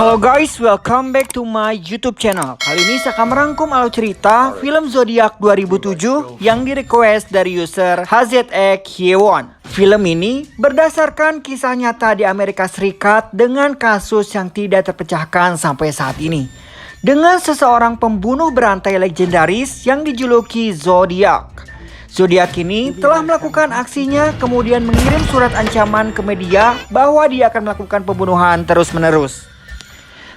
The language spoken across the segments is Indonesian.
Halo guys, welcome back to my YouTube channel. Kali ini saya akan merangkum alur cerita film Zodiac 2007 yang di-request dari user HZX Hyewon. Film ini berdasarkan kisah nyata di Amerika Serikat dengan kasus yang tidak terpecahkan sampai saat ini. Dengan seseorang pembunuh berantai legendaris yang dijuluki Zodiac. Zodiac ini telah melakukan aksinya kemudian mengirim surat ancaman ke media bahwa dia akan melakukan pembunuhan terus-menerus.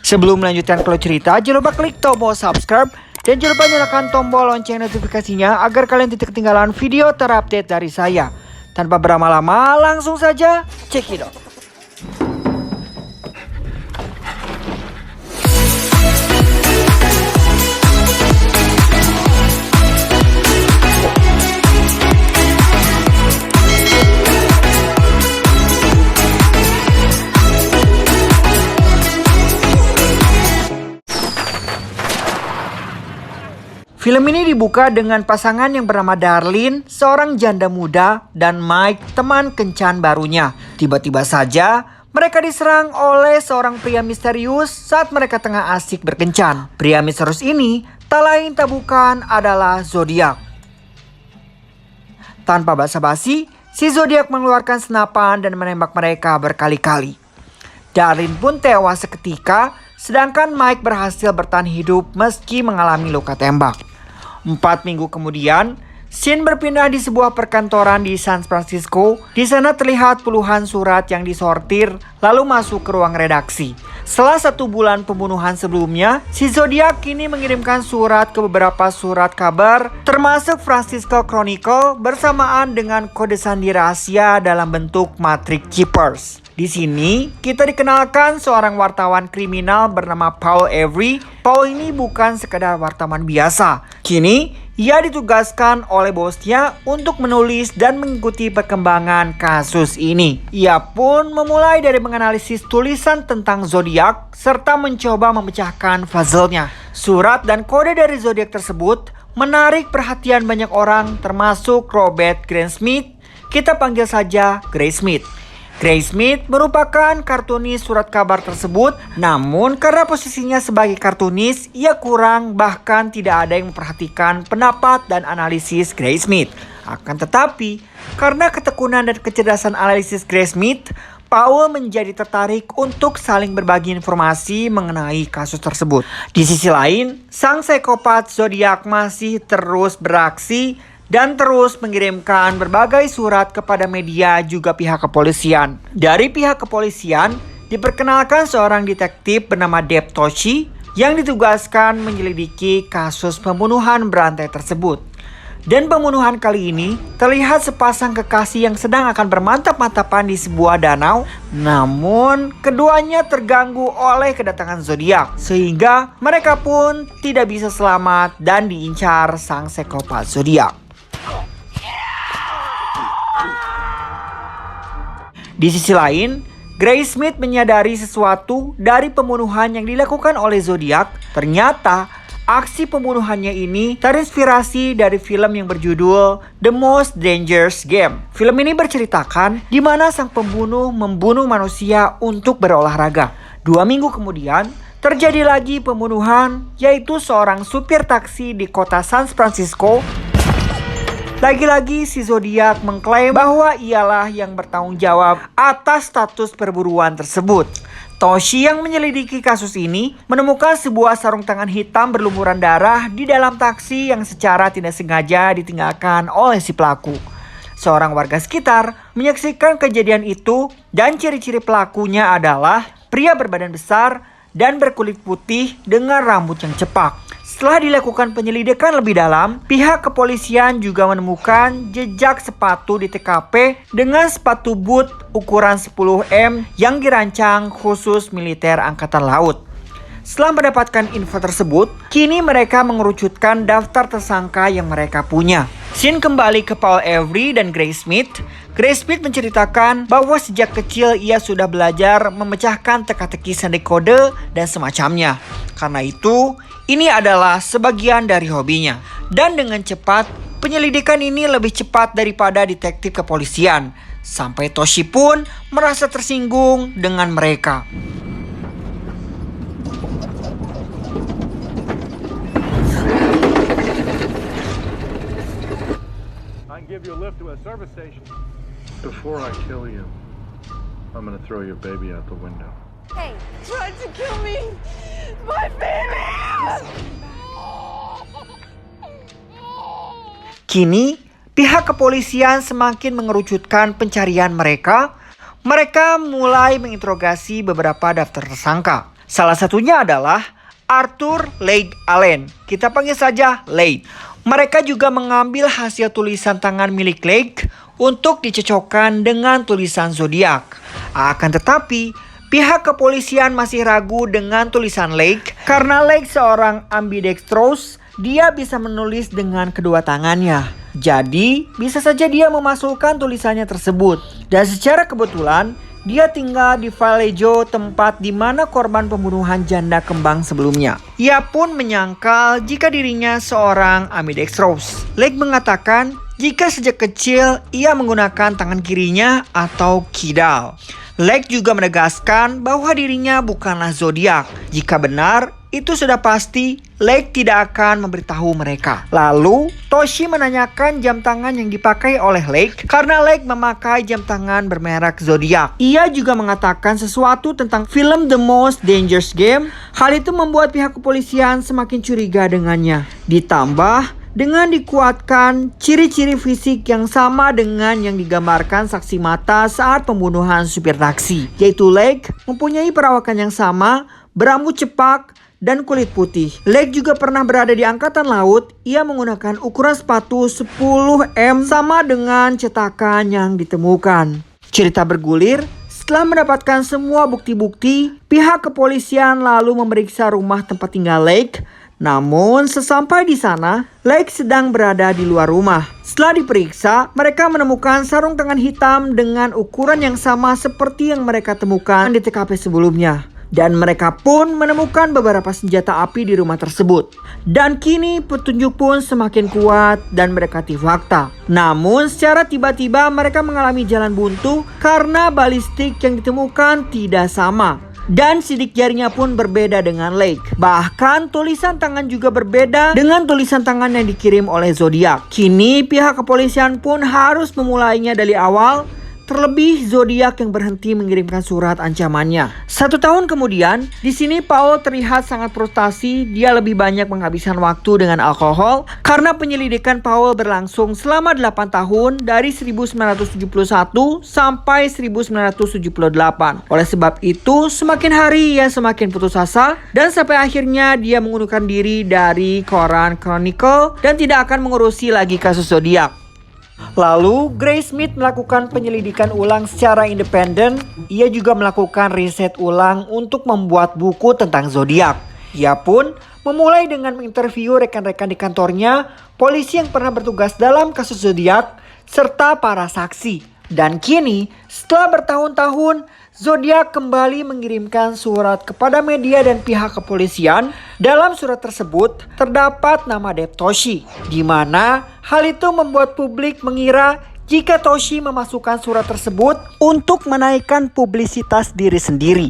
Sebelum melanjutkan alur cerita, jangan lupa klik tombol subscribe dan jangan lupa nyalakan tombol lonceng notifikasinya agar kalian tidak ketinggalan video terupdate dari saya. Tanpa berlama-lama, langsung saja check it out. Film ini dibuka dengan pasangan yang bernama Darlene, seorang janda muda, dan Mike, teman kencan barunya. Tiba-tiba saja, mereka diserang oleh seorang pria misterius saat mereka tengah asik berkencan. Pria misterius ini tak lain tak bukan adalah Zodiac. Tanpa basa-basi, si Zodiac mengeluarkan senapan dan menembak mereka berkali-kali. Darlene pun tewas seketika, sedangkan Mike berhasil bertahan hidup meski mengalami luka tembak. 4 minggu kemudian, scene berpindah di sebuah perkantoran di San Francisco. Di sana terlihat puluhan surat yang disortir lalu masuk ke ruang redaksi. Setelah 1 bulan pembunuhan sebelumnya, si Zodiac kini mengirimkan surat ke beberapa surat kabar, termasuk Francisco Chronicle bersamaan dengan kode sandi rahasia dalam bentuk matrix chippers. Di sini kita dikenalkan seorang wartawan kriminal bernama Paul Avery. Paul ini bukan sekadar wartawan biasa. Kini ia ditugaskan oleh bosnya untuk menulis dan mengikuti perkembangan kasus ini. Ia pun memulai dari menganalisis tulisan tentang Zodiac serta mencoba memecahkan puzzle-nya. Surat dan kode dari Zodiac tersebut menarik perhatian banyak orang termasuk Robert Graysmith. Kita panggil saja Graysmith. Graysmith merupakan kartunis surat kabar tersebut, namun karena posisinya sebagai kartunis, ia kurang bahkan tidak ada yang memperhatikan pendapat dan analisis Graysmith. Akan tetapi, karena ketekunan dan kecerdasan analisis Graysmith, Paul menjadi tertarik untuk saling berbagi informasi mengenai kasus tersebut. Di sisi lain, sang psikopat Zodiac masih terus beraksi dan terus mengirimkan berbagai surat kepada media juga pihak kepolisian. Dari pihak kepolisian, diperkenalkan seorang detektif bernama Deb Toshi yang ditugaskan menyelidiki kasus pembunuhan berantai tersebut. Dan pembunuhan kali ini terlihat sepasang kekasih yang sedang akan bermantap-mantapan di sebuah danau. Namun keduanya terganggu oleh kedatangan Zodiac, sehingga mereka pun tidak bisa selamat dan diincar sang psikopat Zodiac. Di sisi lain, Graysmith menyadari sesuatu dari pembunuhan yang dilakukan oleh Zodiac. Ternyata, aksi pembunuhannya ini terinspirasi dari film yang berjudul The Most Dangerous Game. Film ini berceritakan di mana sang pembunuh membunuh manusia untuk berolahraga. 2 minggu kemudian, terjadi lagi pembunuhan, yaitu seorang supir taksi di kota San Francisco. Lagi-lagi si Zodiac mengklaim bahwa ialah yang bertanggung jawab atas status perburuan tersebut. Toshi yang menyelidiki kasus ini menemukan sebuah sarung tangan hitam berlumuran darah di dalam taksi yang secara tidak sengaja ditinggalkan oleh si pelaku. Seorang warga sekitar menyaksikan kejadian itu dan ciri-ciri pelakunya adalah pria berbadan besar dan berkulit putih dengan rambut yang cepak. Setelah dilakukan penyelidikan lebih dalam, pihak kepolisian juga menemukan jejak sepatu di TKP dengan sepatu boot ukuran 10M yang dirancang khusus militer angkatan laut. Setelah mendapatkan info tersebut, kini mereka mengerucutkan daftar tersangka yang mereka punya. Scene kembali ke Paul Avery dan Graysmith. Graysmith menceritakan bahwa sejak kecil ia sudah belajar memecahkan teka-teki sandi kode dan semacamnya. Karena itu, ini adalah sebagian dari hobinya. Dan dengan cepat, penyelidikan ini lebih cepat daripada detektif kepolisian. Sampai Toshi pun merasa tersinggung dengan mereka. to a service station. Before I kill you, I'm gonna throw your baby out the window. Hey, tried to kill me! My baby! Kini, pihak kepolisian semakin mengerucutkan pencarian mereka. Mereka mulai menginterogasi beberapa daftar tersangka. Salah satunya adalah Arthur Leigh Allen. Kita panggil saja Leigh. Mereka juga mengambil hasil tulisan tangan milik Leigh untuk dicocokkan dengan tulisan zodiak. Akan tetapi, pihak kepolisian masih ragu dengan tulisan Leigh karena Leigh seorang ambidextrous. Dia bisa menulis dengan kedua tangannya. Jadi, bisa saja dia memasukkan tulisannya tersebut. Dan secara kebetulan, dia tinggal di Vallejo, tempat di mana korban pembunuhan janda kembang sebelumnya. Ia pun menyangkal jika dirinya seorang ambidextrous. Leigh mengatakan jika sejak kecil ia menggunakan tangan kirinya atau kidal. Leigh juga menegaskan bahwa dirinya bukanlah zodiak. Jika benar, itu sudah pasti Leigh tidak akan memberitahu mereka. Lalu, Toshi menanyakan jam tangan yang dipakai oleh Leigh karena Leigh memakai jam tangan bermerek zodiak. Ia juga mengatakan sesuatu tentang film The Most Dangerous Game. Hal itu membuat pihak kepolisian semakin curiga dengannya. Ditambah dengan dikuatkan ciri-ciri fisik yang sama dengan yang digambarkan saksi mata saat pembunuhan supir taksi, yaitu Leigh mempunyai perawakan yang sama, berambut cepak, dan kulit putih. Leigh juga pernah berada di angkatan laut. Ia menggunakan ukuran sepatu 10 sama dengan cetakan yang ditemukan. Cerita bergulir. Setelah mendapatkan semua bukti-bukti, pihak kepolisian lalu memeriksa rumah tempat tinggal Leigh. Namun sesampai di sana, Leigh sedang berada di luar rumah. Setelah diperiksa, mereka menemukan sarung tangan hitam dengan ukuran yang sama seperti yang mereka temukan di TKP sebelumnya. Dan mereka pun menemukan beberapa senjata api di rumah tersebut. Dan kini petunjuk pun semakin kuat dan mendekati fakta. Namun secara tiba-tiba mereka mengalami jalan buntu karena balistik yang ditemukan tidak sama. Dan sidik jarinya pun berbeda dengan Leigh. Bahkan tulisan tangan juga berbeda dengan tulisan tangan yang dikirim oleh zodiak. Kini pihak kepolisian pun harus memulainya dari awal. Terlebih zodiak yang berhenti mengirimkan surat ancamannya. 1 tahun kemudian, di sini Paul terlihat sangat frustasi. Dia lebih banyak menghabiskan waktu dengan alkohol karena penyelidikan Paul berlangsung selama 8 tahun dari 1971 sampai 1978. Oleh sebab itu, semakin hari ia semakin putus asa dan sampai akhirnya dia mengundurkan diri dari koran Chronicle dan tidak akan mengurusi lagi kasus zodiak. Lalu, Grace Smith melakukan penyelidikan ulang secara independen. Ia juga melakukan riset ulang untuk membuat buku tentang zodiak. Ia pun memulai dengan menginterview rekan-rekan di kantornya, polisi yang pernah bertugas dalam kasus zodiak, serta para saksi. Dan kini, setelah bertahun-tahun, zodiak kembali mengirimkan surat kepada media dan pihak kepolisian. Dalam surat tersebut terdapat nama Dave Toshi, di mana hal itu membuat publik mengira jika Toshi memasukkan surat tersebut untuk menaikkan publisitas diri sendiri.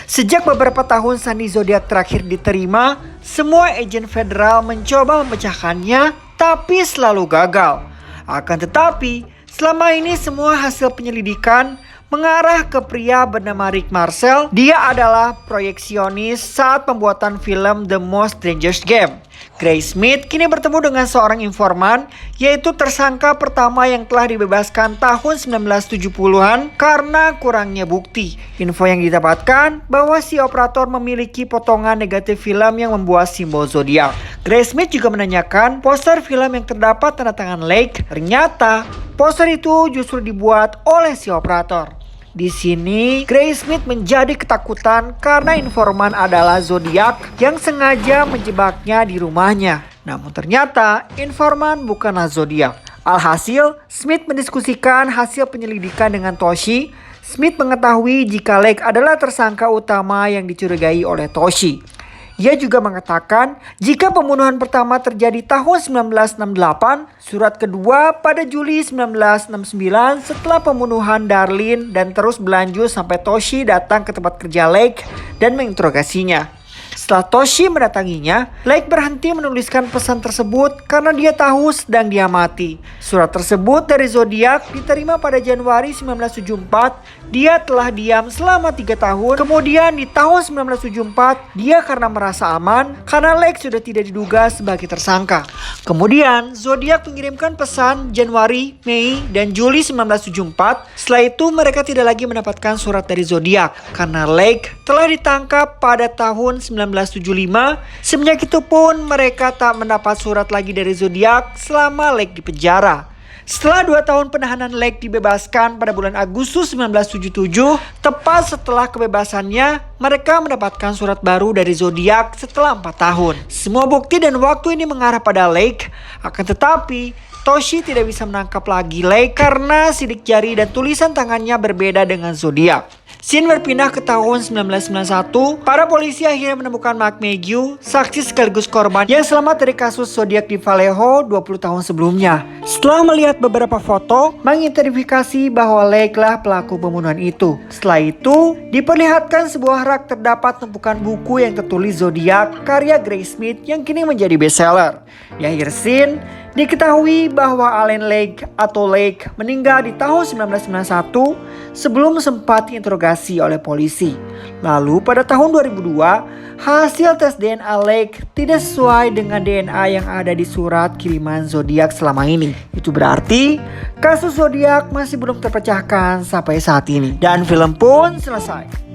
Sejak beberapa tahun sandi zodiak terakhir diterima, semua agen federal mencoba memecahkannya, tapi selalu gagal. Akan tetapi, selama ini semua hasil penyelidikan mengarah ke pria bernama Rick Marcel. Dia adalah proyeksionis saat pembuatan film The Most Dangerous Game. Grace Smith kini bertemu dengan seorang informan, yaitu tersangka pertama yang telah dibebaskan tahun 1970-an karena kurangnya bukti. Info yang didapatkan bahwa si operator memiliki potongan negatif film yang membuat simbol zodiak. Grace Smith juga menanyakan poster film yang terdapat tanda tangan Leigh. Ternyata poster itu justru dibuat oleh si operator. Di sini, Grace Smith menjadi ketakutan karena informan adalah zodiak yang sengaja menjebaknya di rumahnya. Namun ternyata informan bukanlah zodiak. Alhasil, Smith mendiskusikan hasil penyelidikan dengan Toshi. Smith mengetahui jika Leigh adalah tersangka utama yang dicurigai oleh Toshi. Ia juga mengatakan jika pembunuhan pertama terjadi tahun 1968, surat kedua pada Juli 1969 setelah pembunuhan Darlene dan terus berlanjut sampai Toshi datang ke tempat kerja Leigh dan menginterogasinya. Setelah Toshi mendatanginya, Lake berhenti menuliskan pesan tersebut karena dia tahu sedang dia mati. Surat tersebut dari Zodiac diterima pada Januari 1974. Dia telah diam selama 3 tahun. Kemudian di tahun 1974, dia karena merasa aman karena Lake sudah tidak diduga sebagai tersangka. Kemudian Zodiac mengirimkan pesan Januari, Mei, dan Juli 1974. Setelah itu mereka tidak lagi mendapatkan surat dari Zodiac karena Lake telah ditangkap pada tahun 1975. Semenjak itu pun mereka tak mendapat surat lagi dari Zodiac selama Lake di penjara. Setelah 2 tahun penahanan, Lake dibebaskan pada bulan Agustus 1977. Tepat setelah kebebasannya, mereka mendapatkan surat baru dari Zodiac setelah 4 tahun. Semua bukti dan waktu ini mengarah pada Lake. Akan tetapi, Toshi tidak bisa menangkap lagi Lake karena sidik jari dan tulisan tangannya berbeda dengan Zodiac. Scene berpindah ke tahun 1991. Para polisi akhirnya menemukan Mark Mayhew, saksi sekaligus korban yang selamat dari kasus Zodiac di Vallejo 20 tahun sebelumnya. Setelah melihat beberapa foto, mengidentifikasi bahwa Lake lah pelaku pembunuhan itu. Setelah itu, diperlihatkan sebuah rak terdapat tumpukan buku yang tertulis Zodiac karya Gray Smith yang kini menjadi bestseller. Di akhir scene, diketahui bahwa Alan Lake atau Lake meninggal di tahun 1991 sebelum sempat diinterogasi oleh polisi. Lalu pada tahun 2002, hasil tes DNA Lake tidak sesuai dengan DNA yang ada di surat kiriman Zodiac selama ini. Itu berarti kasus Zodiac masih belum terpecahkan sampai saat ini. Dan film pun selesai.